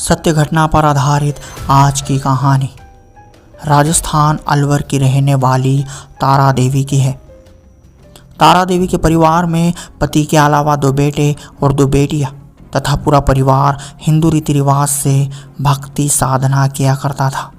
सत्य घटना पर आधारित आज की कहानी राजस्थान अलवर की रहने वाली तारा देवी की है। तारा देवी के परिवार में पति के अलावा 2 बेटे और 2 बेटियां तथा पूरा परिवार हिंदू रीति रिवाज से भक्ति साधना किया करता था।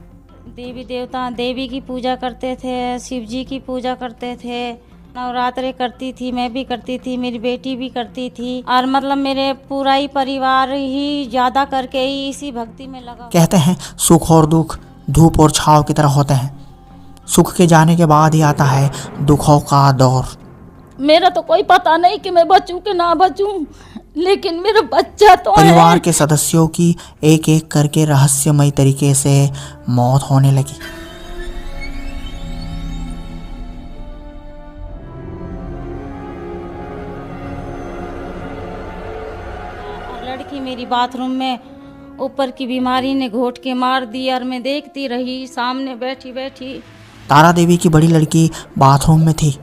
देवी देवता देवी की पूजा करते थे, शिव जी की पूजा करते थे, नवरात्रे करती थी, मैं भी करती थी, मेरी बेटी भी करती थी और मतलब मेरे पूरा ही परिवार ही ज्यादा करके ही इसी भक्ति में लगा। कहते हैं सुख और दुख धूप और छांव की तरह होते हैं। सुख के जाने के बाद ही आता है दुखों का दौर। मेरा तो कोई पता नहीं कि मैं बचूं कि ना बचूं, लेकिन मेरा बच्चा तो परिवार है। के सदस्यों की एक एक करके रहस्यमय तरीके से मौत होने लगी। लड़की मेरी बाथरूम में ऊपर की बीमारी ने घोट के मार दी और मैं देखती रही सामने बैठी बैठी। तारा देवी की बड़ी लड़की बाथरूम में थी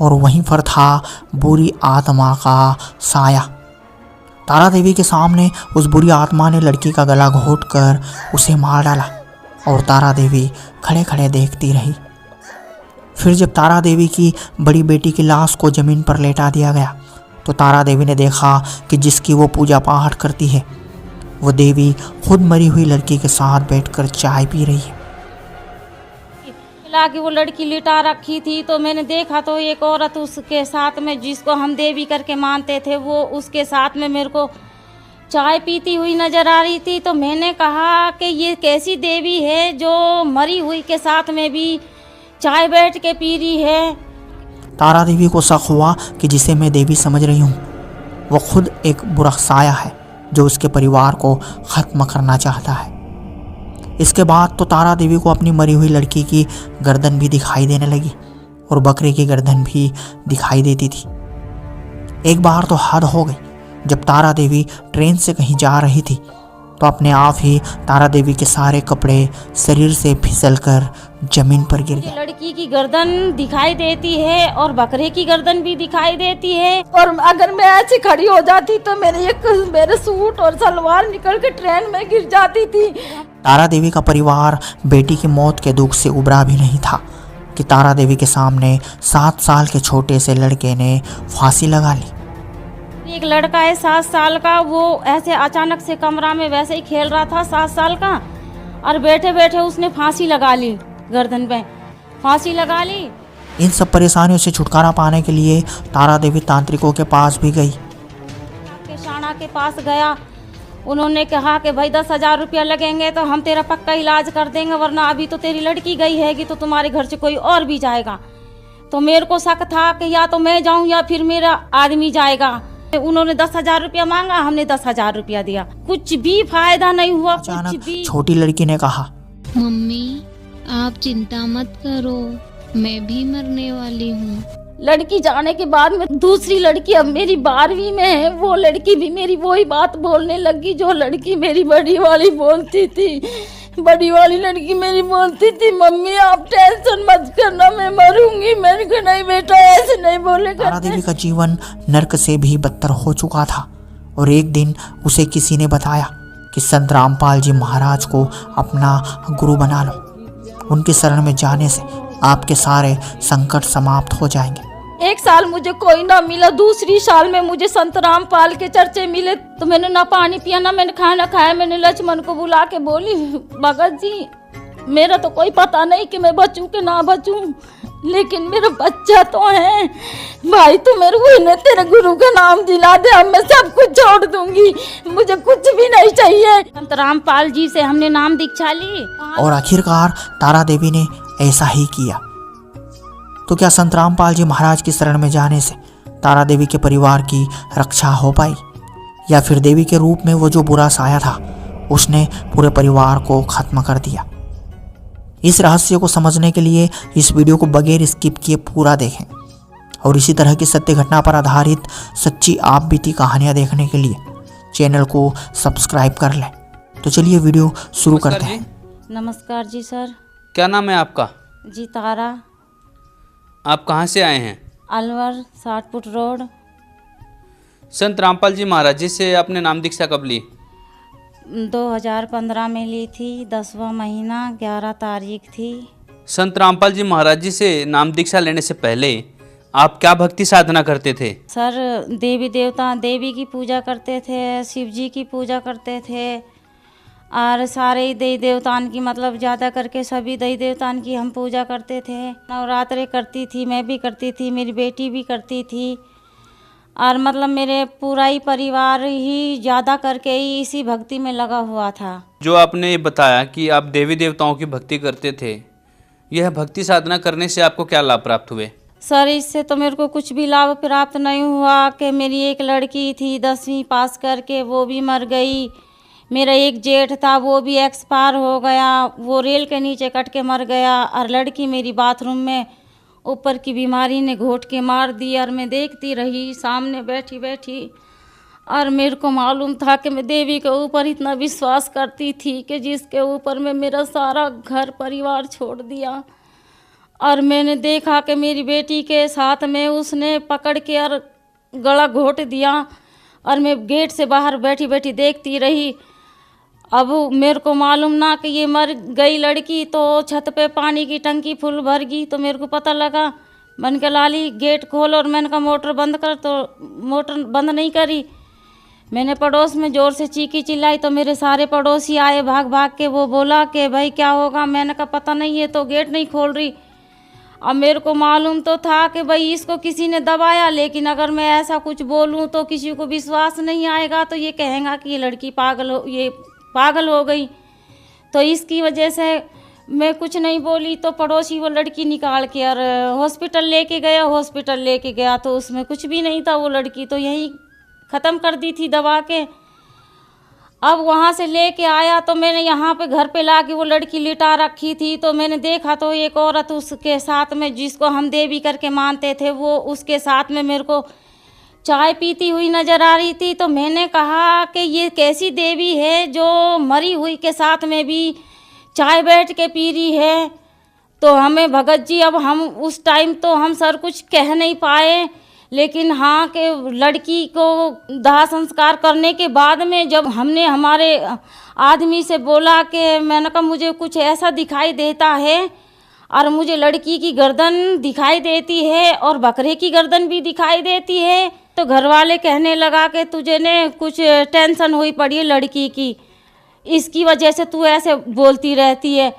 और वहीं पर था बुरी आत्मा का साया। तारा देवी के सामने उस बुरी आत्मा ने लड़की का गला घोंटकर उसे मार डाला और तारा देवी खड़े खड़े देखती रही। फिर जब तारा देवी की बड़ी बेटी की लाश को जमीन पर लेटा दिया गया तो तारा देवी ने देखा कि जिसकी वो पूजा पाठ करती है वो देवी खुद मरी हुई लड़की के साथ बैठकर चाय पी रही है। कि वो लड़की लिटा रखी थी तो मैंने देखा तो एक औरत उसके साथ में, जिसको हम देवी करके मानते थे, वो उसके साथ में मेरे को चाय पीती हुई नजर आ रही थी। तो मैंने कहा कि ये कैसी देवी है जो मरी हुई के साथ में भी चाय बैठ के पी रही है। तारा देवी को शक हुआ कि जिसे मैं देवी समझ रही हूँ वो खुद एक बुरा साया है जो उसके परिवार को खत्म करना चाहता है। इसके बाद तो तारा देवी को अपनी मरी हुई लड़की की गर्दन भी दिखाई देने लगी और बकरे की गर्दन भी दिखाई देती थी। एक बार तो हद हो गई, जब तारा देवी ट्रेन से कहीं जा रही थी तो अपने आप ही तारा देवी के सारे कपड़े शरीर से फिसलकर जमीन पर गिर गए। लड़की की गर्दन दिखाई देती है और बकरे की गर्दन भी दिखाई देती है, और अगर मैं ऐसी खड़ी हो जाती तो मेरे सूट और सलवार निकल के ट्रेन में गिर जाती थी। तारा देवी का परिवार बेटी की मौत के दुख से उबरा भी नहीं था कि तारा देवी के सामने 7 साल के छोटे से लड़के ने फांसी लगा ली। एक लड़का है 7 साल का, वो ऐसे अचानक से कमरा में वैसे ही खेल रहा था 7 साल का, और बैठे बैठे उसने फांसी लगा ली, गर्दन पे फांसी लगा ली। इन सब परेशानियों से छुटकारा पाने के लिए तारा देवी तांत्रिकों के पास भी गई। शाणा के पास गया, उन्होंने कहा कि भाई 10,000 रुपया लगेंगे तो हम तेरा पक्का इलाज कर देंगे, वरना अभी तो तेरी लड़की गई हैगी तो तुम्हारे घर से कोई और भी जाएगा। तो मेरे को शक था कि या तो मैं जाऊं या फिर मेरा आदमी जाएगा। उन्होंने 10,000 रुपया मांगा, हमने 10,000 रुपया दिया, कुछ भी फायदा नहीं हुआ। कुछ भी। छोटी लड़की ने कहा, मम्मी आप चिंता मत करो, मैं भी मरने वाली हूँ। लड़की जाने के बाद में दूसरी लड़की अब मेरी 12वीं में है, वो लड़की भी मेरी वही बात बोलने लगी जो लड़की मेरी बड़ी वाली बोलती थी। बड़ी वाली लड़की मेरी बोलती थी, मम्मी आप टेंशन मत करना, मैं मरूंगी। मैंने कहा नहीं बेटा ऐसे नहीं बोलेगा। तारा देवी का जीवन नर्क से भी बदतर हो चुका था और एक दिन उसे किसी ने बताया कि संत रामपाल जी महाराज को अपना गुरु बना लो, उनके शरण में जाने से आपके सारे संकट समाप्त हो जाएंगे। एक साल मुझे कोई ना मिला, दूसरी साल में मुझे संत रामपाल के चर्चे मिले तो मैंने ना पानी पिया ना मैंने खाना खाया। मैंने लक्ष्मण को बुला के बोली, भगत जी मेरा तो कोई पता नहीं कि मैं बचूं कि ना बचूं, लेकिन मेरा बच्चा तो है, भाई तू मेरे को इन्हें तेरे गुरु का नाम दिला दे, अब मैं सब कुछ छोड़ दूंगी, मुझे कुछ भी नहीं चाहिए। संत रामपाल जी से हमने नाम दीक्षा ली और आखिरकार तारा देवी ने ऐसा ही किया। तो क्या संत रामपाल जी महाराज की शरण में जाने से तारा देवी के परिवार की रक्षा हो पाई, या फिर देवी के रूप में वो जो बुरा साया था उसने पूरे परिवार को खत्म कर दिया? इस रहस्य को समझने के लिए इस वीडियो को बगैर स्किप किए पूरा देखें और इसी तरह की सत्य घटना पर आधारित सच्ची आप बीती कहानियां देखने के लिए चैनल को सब्सक्राइब कर लें। तो चलिए वीडियो शुरू करते हैं। नमस्कार जी सर। क्या नाम है आपका? जी तारा। आप कहाँ से आए हैं? Alwar 60 foot road. संत रामपाल जी महाराज जी से आपने नाम दीक्षा कब ली? 2015 में ली थी, 10वां महीना, 11 तारीख थी। संत रामपाल जी महाराज जी से नाम दीक्षा लेने से पहले आप क्या भक्ति साधना करते थे? सर देवी देवता, देवी की पूजा करते थे, शिव जी की पूजा करते थे, और सारे देवी देवतान की, मतलब ज़्यादा करके सभी देवी देवतान की हम पूजा करते थे। नवरात्रे करती थी, मैं भी करती थी, मेरी बेटी भी करती थी, और मतलब मेरे पूरा ही परिवार ही ज़्यादा करके ही इसी भक्ति में लगा हुआ था। जो आपने ये बताया कि आप देवी देवताओं की भक्ति करते थे, यह भक्ति साधना करने से आपको क्या लाभ प्राप्त हुए? सर इससे तो मेरे को कुछ भी लाभ प्राप्त नहीं हुआ कि मेरी एक लड़की थी 10वीं पास करके, वो भी मर गई। मेरा एक जेठ था, वो भी एक्सपायर हो गया, वो रेल के नीचे कट के मर गया। और लड़की मेरी बाथरूम में ऊपर की बीमारी ने घोट के मार दी, और मैं देखती रही सामने बैठी बैठी। और मेरे को मालूम था कि मैं देवी के ऊपर इतना विश्वास करती थी कि जिसके ऊपर मैं मेरा सारा घर परिवार छोड़ दिया। और मैंने देखा कि मेरी बेटी के साथ में उसने पकड़ के और गला घोट दिया, और मैं गेट से बाहर बैठी बैठी देखती रही। अब मेरे को मालूम ना कि ये मर गई लड़की, तो छत पे पानी की टंकी फुल भर गई। तो मेरे को पता लगा, मैंने कहा लाली गेट खोल, और मैंने कहा मोटर बंद कर, तो मोटर बंद नहीं करी। मैंने पड़ोस में ज़ोर से चीखी चिल्लाई, तो मेरे सारे पड़ोसी आए भाग भाग के। वो बोला कि भाई क्या होगा? मैंने कहा पता नहीं, है तो गेट नहीं खोल रही। अब मेरे को मालूम तो था कि भाई इसको किसी ने दबाया, लेकिन अगर मैं ऐसा कुछ बोलूं तो किसी को विश्वास नहीं आएगा, तो ये कहेगा कि ये लड़की पागल हो गई। तो इसकी वजह से मैं कुछ नहीं बोली। तो पड़ोसी वो लड़की निकाल के और हॉस्पिटल लेके गया तो उसमें कुछ भी नहीं था। वो लड़की तो यहीं ख़त्म कर दी थी दबा के। अब वहाँ से लेके आया तो मैंने यहाँ पे घर पे ला के वो लड़की लिटा रखी थी। तो मैंने देखा तो एक औरत उसके साथ में, जिसको हम देवी करके मानते थे, वो उसके साथ में मेरे को चाय पीती हुई नज़र आ रही थी। तो मैंने कहा कि ये कैसी देवी है जो मरी हुई के साथ में भी चाय बैठ के पी रही है। तो हमें भगत जी, अब हम उस टाइम तो हम सर कुछ कह नहीं पाए, लेकिन हाँ कि लड़की को दाह संस्कार करने के बाद में जब हमने हमारे आदमी से बोला कि मैंने कहा मुझे कुछ ऐसा दिखाई देता है, और मुझे लड़की की गर्दन दिखाई देती है और बकरे की गर्दन भी दिखाई देती है। तो घर वाले कहने लगा कि तुझे ने कुछ टेंशन हुई पड़ी है लड़की की, इसकी वजह से तू ऐसे बोलती रहती है।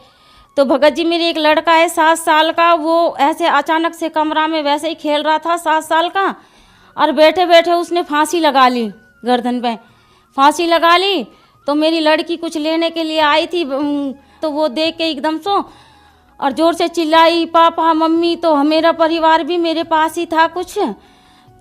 तो भगत जी मेरी एक लड़का है 7 साल का, वो ऐसे अचानक से कमरा में वैसे ही खेल रहा था 7 साल का, और बैठे बैठे उसने फांसी लगा ली, गर्दन पे फांसी लगा ली। तो मेरी लड़की कुछ लेने के लिए आई थी, तो वो देख के एकदम सो और ज़ोर से चिल्लाई पापा मम्मी। तो मेरा परिवार भी मेरे पास ही था कुछ,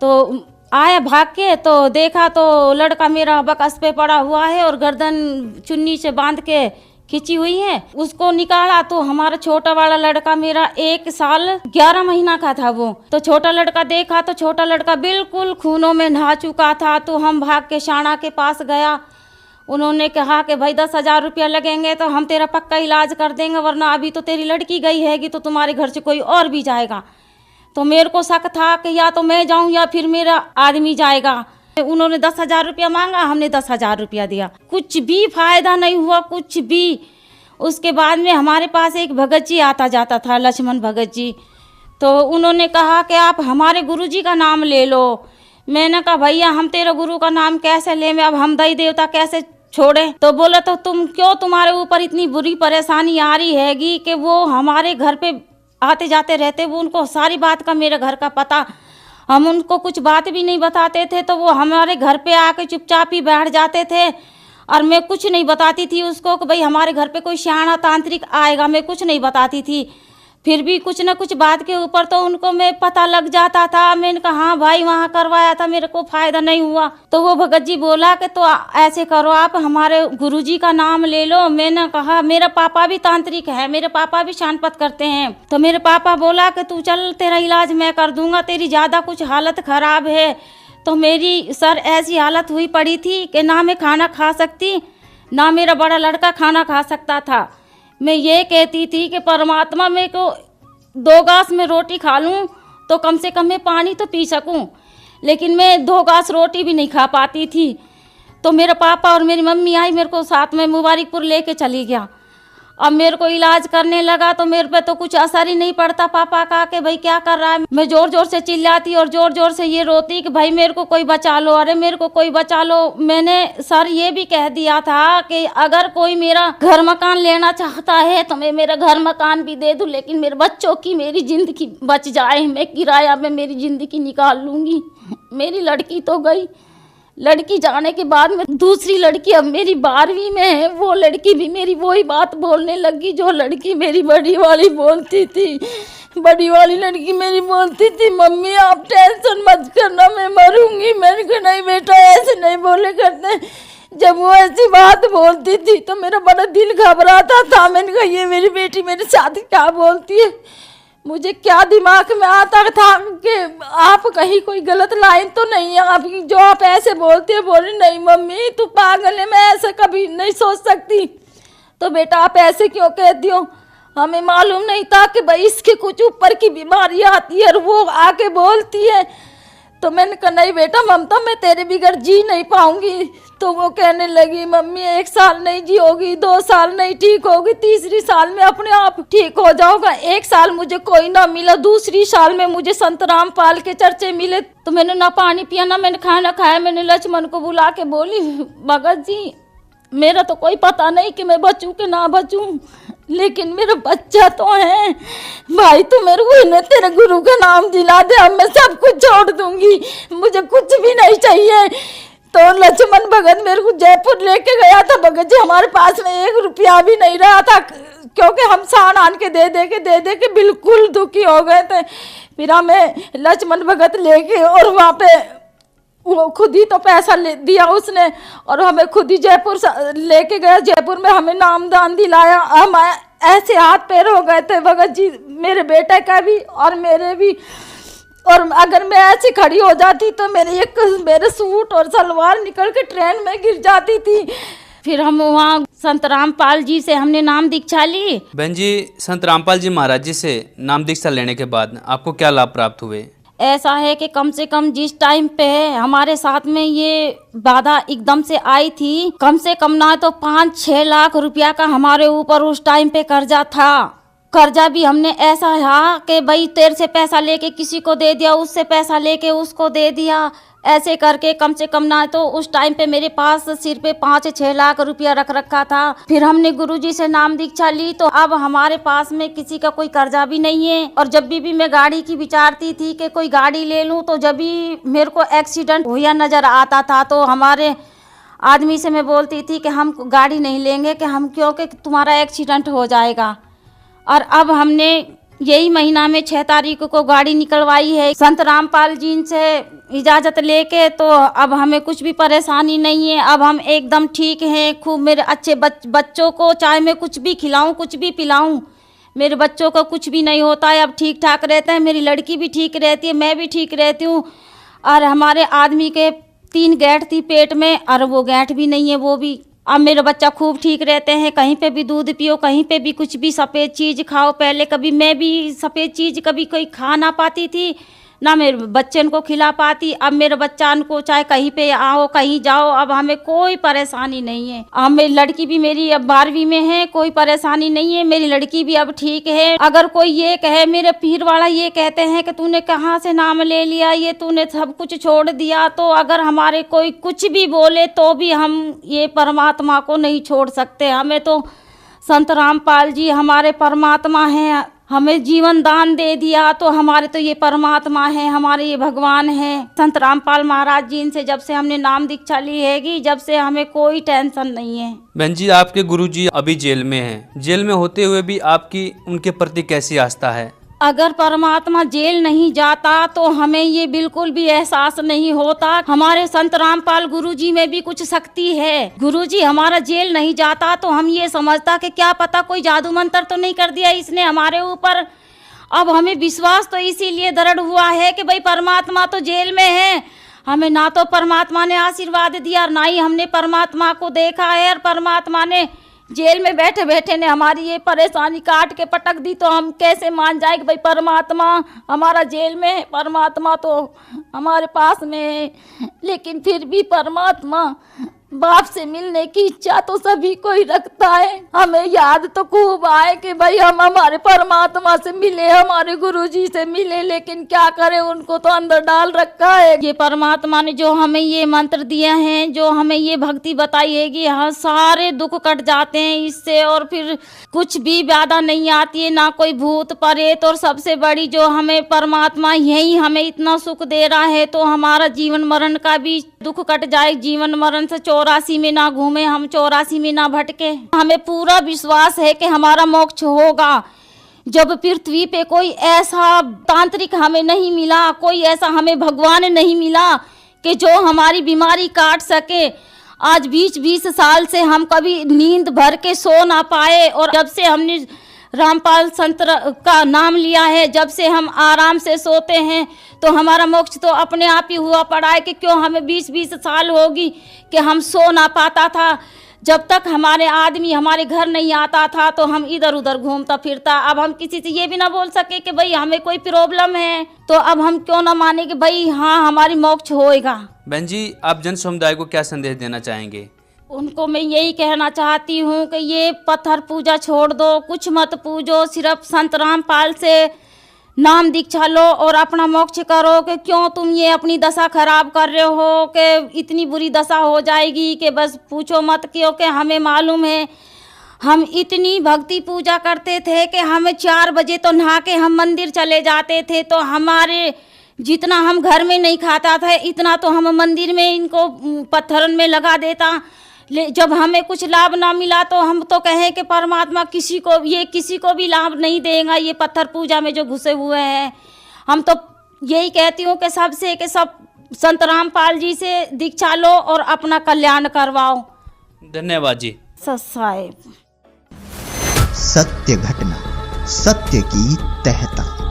तो आया भाग के, तो देखा तो लड़का मेरा बकस पे पड़ा हुआ है और गर्दन चुन्नी से बांध के खिंची हुई है। उसको निकाला तो हमारा छोटा वाला लड़का मेरा 1 साल 11 महीना का था वो। तो छोटा लड़का देखा तो छोटा लड़का बिल्कुल खूनों में नहा चुका था। तो हम भाग के शाना के पास गया, उन्होंने कहा कि भाई 10,000 रुपया लगेंगे तो हम तेरा पक्का इलाज कर देंगे, वरना अभी तो तेरी लड़की गई हैगी तो तुम्हारे घर से कोई और भी जाएगा। तो मेरे को शक था कि या तो मैं जाऊं या फिर मेरा आदमी जाएगा। उन्होंने 10,000 रुपया मांगा, हमने 10,000 रुपया दिया, कुछ भी फायदा नहीं हुआ, कुछ भी। उसके बाद में हमारे पास एक भगत जी आता जाता था, लक्ष्मण भगत जी। तो उन्होंने कहा कि आप हमारे गुरुजी का नाम ले लो। मैंने कहा भैया हम तेरे गुरु का नाम कैसे लें, अब हम दई देवता कैसे छोड़े। तो बोला तो तुम क्यों, तुम्हारे ऊपर इतनी बुरी परेशानी आ रही हैगी कि वो हमारे घर पे आते जाते रहते, वो उनको सारी बात का मेरे घर का पता, हम उनको कुछ बात भी नहीं बताते थे। तो वो हमारे घर पे आके चुपचाप ही बैठ जाते थे, और मैं कुछ नहीं बताती थी उसको कि भाई हमारे घर पे कोई सियाना तांत्रिक आएगा, मैं कुछ नहीं बताती थी। फिर भी कुछ ना कुछ बात के ऊपर तो उनको मैं पता लग जाता था। मैंने कहा हाँ भाई वहाँ करवाया था, मेरे को फ़ायदा नहीं हुआ। तो वो भगत जी बोला कि तो ऐसे करो आप हमारे गुरुजी का नाम ले लो। मैंने कहा मेरा पापा भी तांत्रिक है, मेरे पापा भी शानपत करते हैं। तो मेरे पापा बोला कि तू चल तेरा इलाज मैं कर दूंगा, तेरी ज़्यादा कुछ हालत ख़राब है। तो मेरी सर ऐसी हालत हुई पड़ी थी कि ना मैं खाना खा सकती, ना मेरा बड़ा लड़का खाना खा सकता था। मैं ये कहती थी कि परमात्मा मेरे को 2 गास में रोटी खा लूं तो कम से कम मैं पानी तो पी सकूं, लेकिन मैं 2 गास रोटी भी नहीं खा पाती थी। तो मेरा पापा और मेरी मम्मी आई, मेरे को साथ में मुबारकपुर लेके चली गया। अब मेरे को इलाज करने लगा तो मेरे पे तो कुछ असर ही नहीं पड़ता पापा का कि भाई क्या कर रहा है। मैं जोर जोर से चिल्लाती और जोर जोर से ये रोती कि भाई मेरे को कोई बचा लो, अरे मेरे को कोई बचा लो। मैंने सर ये भी कह दिया था कि अगर कोई मेरा घर मकान लेना चाहता है तो मैं मेरा घर मकान भी दे दूं, लेकिन मेरे बच्चों की मेरी जिंदगी बच जाए, मैं किराया में मेरी जिंदगी निकाल लूंगी। मेरी लड़की तो गई, लड़की जाने के बाद में दूसरी लड़की अब मेरी 12वीं में है, वो लड़की भी मेरी वही बात बोलने लगी जो लड़की मेरी बड़ी वाली बोलती थी। बड़ी वाली लड़की मेरी बोलती थी, मम्मी आप टेंशन मत करना, मैं मरूंगी। मैंने कहा नहीं बेटा ऐसे नहीं बोले करते। जब वो ऐसी बात बोलती थी तो मेरा बड़ा दिल घबराता था। मैंने कहा ये मेरी बेटी मेरे साथ क्या बोलती है। मुझे क्या दिमाग में आता था कि आप कहीं कोई गलत लाइन तो नहीं है आपकी जो आप ऐसे बोलते हैं। बोले नहीं मम्मी तू पागल है, मैं ऐसा कभी नहीं सोच सकती। तो बेटा आप ऐसे क्यों कहती हो। हमें मालूम नहीं था कि भाई इसके कुछ ऊपर की बीमारी आती है और वो आके बोलती है। तो मैंने कहा नहीं बेटा ममता मैं तेरे बगैर जी नहीं पाऊंगी। तो वो कहने लगी मम्मी 1 साल नहीं जियोगी, 2 साल नहीं ठीक होगी, तीसरी साल में अपने आप ठीक हो जाओगा। 1 साल मुझे कोई ना मिला, दूसरी साल में मुझे संत रामपाल के चर्चे मिले तो मैंने ना पानी पिया ना मैंने खाना खाया। मैंने लक्ष्मण को बुला के बोली भगत जी मेरा तो कोई पता नहीं कि मैं बचूं कि ना बचूं, लेकिन मेरा बच्चा तो है भाई, तू मेरे को इन्हें तेरे गुरु का नाम दिला दे, अब मैं सब कुछ छोड़ दूंगी, मुझे कुछ भी नहीं चाहिए। तो लक्ष्मण भगत मेरे को जयपुर लेके गया था। भगत जी हमारे पास में 1 रुपया भी नहीं रहा था क्योंकि हम सामान आन के दे दे के बिल्कुल दुखी हो गए थे। फिर हमें लक्ष्मण भगत लेके और वहाँ पे वो खुद ही तो पैसा दिया उसने और हमें खुद ही जयपुर लेके गया। जयपुर में हमें नामदान दिलाया। हम ऐसे हाथ पैर हो गए थे भगत जी, मेरे बेटे का भी और मेरे भी। और अगर मैं ऐसी खड़ी हो जाती तो मेरे सूट और सलवार निकल के ट्रेन में गिर जाती थी। फिर हम वहाँ संत रामपाल जी से हमने नाम दीक्षा ली। बहन जी संत रामपाल जी महाराज जी से नाम दीक्षा लेने के बाद आपको क्या लाभ प्राप्त हुए। ऐसा है कि कम से कम जिस टाइम पे हमारे साथ में ये बाधा एकदम से आई थी, कम से कम ना तो 5-6 लाख रुपया का हमारे ऊपर उस टाइम पे कर्जा था। कर्जा भी हमने ऐसा है कि भाई तेरे से पैसा लेके किसी को दे दिया, उससे पैसा लेके उसको दे दिया, ऐसे करके कम से कम ना तो उस टाइम पे मेरे पास सिर पे 5-6 लाख रुपया रख रखा था। फिर हमने गुरुजी से नाम दीक्षा ली तो अब हमारे पास में किसी का कोई कर्जा भी नहीं है। और जब भी मैं गाड़ी की विचारती थी कि कोई गाड़ी ले लूं तो जब भी मेरे को एक्सीडेंट हुआ नजर आता था तो हमारे आदमी से मैं बोलती थी कि हम गाड़ी नहीं लेंगे कि हम क्योंकि तुम्हारा एक्सीडेंट हो जाएगा। और अब हमने यही महीना में 6 तारीख को गाड़ी निकलवाई है संत रामपाल जी से इजाज़त लेके। तो अब हमें कुछ भी परेशानी नहीं है, अब हम एकदम ठीक हैं। खूब मेरे अच्छे बच्चों को चाहे मैं कुछ भी खिलाऊं कुछ भी पिलाऊं, मेरे बच्चों को कुछ भी नहीं होता है, अब ठीक ठाक रहते हैं। मेरी लड़की भी ठीक रहती है, मैं भी ठीक रहती हूँ। और हमारे आदमी के 3 गांठ थी पेट में और वो गांठ भी नहीं है, वो भी अब मेरे बच्चा खूब ठीक रहते हैं। कहीं पे भी दूध पियो, कहीं पे भी कुछ भी सफ़ेद चीज़ खाओ। पहले कभी मैं भी सफ़ेद चीज़ कभी कोई खा ना पाती थी, ना मेरे बच्चन को खिला पाती। अब मेरे बच्चान को चाहे कहीं पे आओ कहीं जाओ अब हमें कोई परेशानी नहीं है। अब मेरी लड़की भी मेरी अब 12वीं में है, कोई परेशानी नहीं है। मेरी लड़की भी अब ठीक है। अगर कोई ये कहे, मेरे पीर वाला ये कहते हैं कि तूने कहाँ से नाम ले लिया, ये तूने सब कुछ छोड़ दिया, तो अगर हमारे कोई कुछ भी बोले तो भी हम ये परमात्मा को नहीं छोड़ सकते। हमें तो संत रामपाल जी हमारे परमात्मा हैं, हमें जीवन दान दे दिया तो हमारे तो ये परमात्मा है, हमारे ये भगवान है। संत रामपाल महाराज जी इनसे जब से हमने नाम दीक्षा ली हैगी, जब से हमें कोई टेंशन नहीं है। बहन जी आपके गुरुजी अभी जेल में हैं, जेल में होते हुए भी आपकी उनके प्रति कैसी आस्था है। अगर परमात्मा जेल नहीं जाता तो हमें ये बिल्कुल भी एहसास नहीं होता। हमारे संत रामपाल गुरुजी में भी कुछ शक्ति है। गुरुजी हमारा जेल नहीं जाता तो हम ये समझता कि क्या पता कोई जादू मंत्र तो नहीं कर दिया इसने हमारे ऊपर। अब हमें विश्वास तो इसीलिए दृढ़ हुआ है कि भाई परमात्मा तो जेल में है। हमें ना तो परमात्मा ने आशीर्वाद दिया, ना ही हमने परमात्मा को देखा है। और परमात्मा ने जेल में बैठे बैठे ने हमारी ये परेशानी काट के पटक दी, तो हम कैसे मान जाए कि भाई परमात्मा हमारा जेल में है, परमात्मा तो हमारे पास में है। लेकिन फिर भी परमात्मा बाप से मिलने की इच्छा तो सभी को ही रखता है। हमें याद तो खूब आए कि भाई हम हमारे परमात्मा से मिले, हमारे गुरुजी से मिले, लेकिन क्या करें, उनको तो अंदर डाल रखा है। ये परमात्मा ने जो हमें ये मंत्र दिया है, जो हमें ये भक्ति बताई है कि हाँ सारे दुख कट जाते हैं इससे, और फिर कुछ भी बाधा नहीं आती है, ना कोई भूत प्रेत, और सबसे बड़ी जो हमें परमात्मा यही हमें इतना सुख दे रहा है, तो हमारा जीवन मरण का भी दुख कट जाए। जीवन मरण से 84 में ना घूमे हम, 84 में ना भटके। हमें पूरा विश्वास है कि हमारा मोक्ष होगा। जब पृथ्वी पे कोई ऐसा तांत्रिक हमें नहीं मिला, कोई ऐसा हमें भगवान नहीं मिला कि जो हमारी बीमारी काट सके। आज 20-20 साल से हम कभी नींद भर के सो ना पाए, और जब से हमने रामपाल संत का नाम लिया है, जब से हम आराम से सोते हैं, तो हमारा मोक्ष तो अपने आप ही हुआ पड़ा है। कि क्यों हमें 20-20 साल होगी कि हम सो ना पाता था। जब तक हमारे आदमी हमारे घर नहीं आता था तो हम इधर उधर घूमता फिरता। अब हम किसी से ये भी ना बोल सके कि भाई हमें कोई प्रॉब्लम है, तो अब हम क्यों ना माने कि भाई हाँ हमारी मोक्ष होएगा। बहन जी, आप जन समुदाय को क्या संदेश देना चाहेंगे? उनको मैं यही कहना चाहती हूँ कि ये पत्थर पूजा छोड़ दो, कुछ मत पूजो, सिर्फ संत रामपाल से नाम दीक्षा लो और अपना मोक्ष करो। कि क्यों तुम ये अपनी दशा खराब कर रहे हो, कि इतनी बुरी दशा हो जाएगी कि बस पूछो मत। क्योंकि हमें मालूम है, हम इतनी भक्ति पूजा करते थे कि हमें 4 बजे तो नहा के हम मंदिर चले जाते थे, तो हमारे जितना हम घर में नहीं खाता था इतना तो हम मंदिर में इनको पत्थरन में लगा देता। जब हमें कुछ लाभ ना मिला तो हम तो कहें कि परमात्मा किसी को भी लाभ नहीं देगा ये पत्थर पूजा में जो घुसे हुए हैं। हम तो यही कहती हूँ कि सबसे कि सब संत रामपाल जी से दीक्षा लो और अपना कल्याण करवाओ। धन्यवाद जी। साहेब, सत्य घटना, सत्य की तहता।